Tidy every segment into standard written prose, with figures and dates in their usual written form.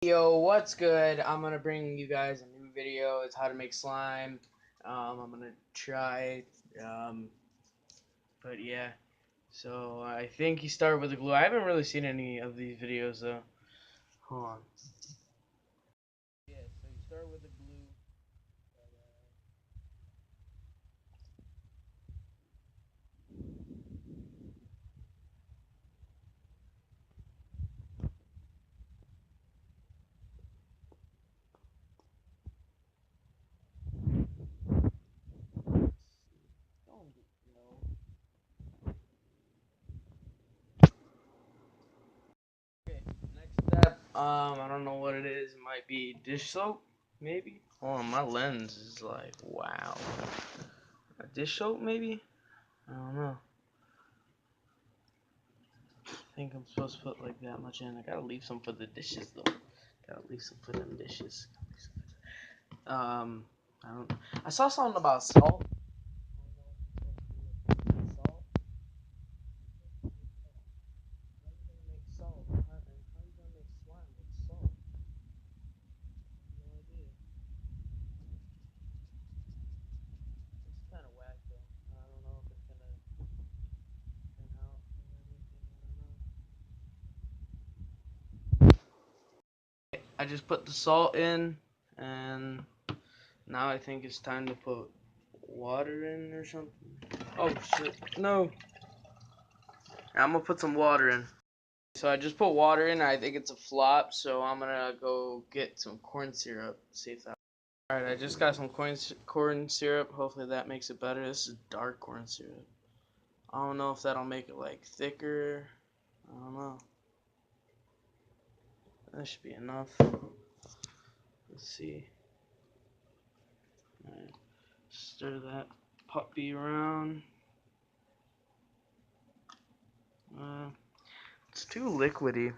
Yo, what's good? I'm gonna bring you guys a new video. It's how to make slime. I'm gonna try. Um, but yeah. So I think you start with the glue. I haven't really seen any of these videos though. Hold on. Yeah. So you start with the glue. Okay. Next step. I don't know what it is. It might be dish soap, maybe. Oh, my lens is like wow. A dish soap, maybe. I don't know. I think I'm supposed to put like that much in. I gotta leave some for the dishes though. Gotta leave some for them dishes. I don't. I saw something about salt. Salt. How you gonna make salt? How you gonna make slime with salt? No idea. It's kind of whack though. I don't know if it's gonna turn out or anything. I don't know. I just put the salt in, and now I think it's time to put water in or something. Oh shit! No. I'm gonna put some water in. So I just put water in. I think it's a flop, so I'm gonna go get some corn syrup. See if that. All right, I just got some corn syrup. Hopefully that makes it better. This is dark corn syrup. I don't know if that'll make it like thicker. I don't know. That should be enough. Let's see. All right, stir that puppy around. It's too liquidy.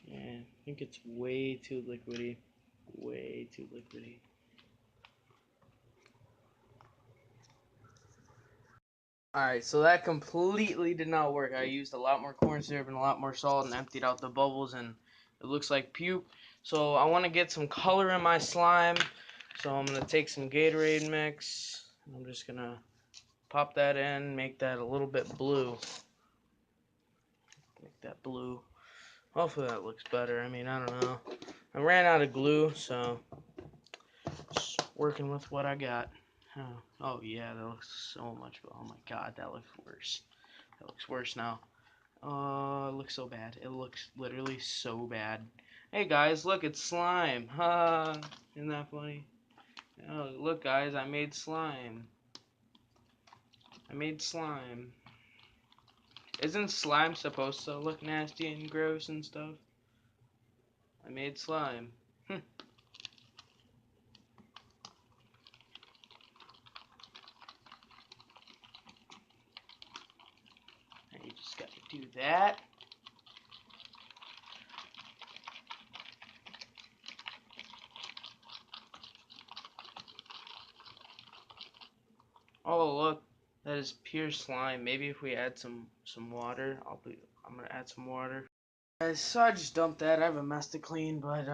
Yeah, I think it's way too liquidy. Way too liquidy. Alright, so that completely did not work. I used a lot more corn syrup and a lot more salt and emptied out the bubbles, and it looks like puke. So I want to get some color in my slime. So I'm going to take some Gatorade mix. I'm just going to pop that in, make that a little bit blue. Make that blue. Hopefully that looks better. I mean, I don't know. I ran out of glue, so just working with what I got. Oh yeah, that looks so much. Oh my god, that looks worse. That looks worse now. Oh, it looks so bad. It looks literally so bad. Hey guys, look, it's slime. Ha! Isn't that funny? Oh, look guys, I made slime. I made slime. Isn't slime supposed to look nasty and gross and stuff? I made slime. And you just gotta do that. Oh look, that is pure slime. Maybe if we add some water, I'm gonna add some water. So I just dumped that. I have a mess to clean, but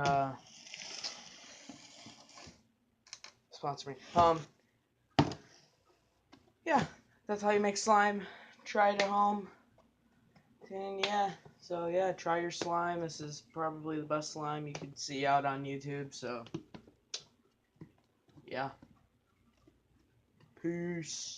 sponsor me. Yeah, that's how you make slime. Try it at home. And yeah, so yeah, try your slime. This is probably the best slime you could see out on YouTube. So yeah, peace.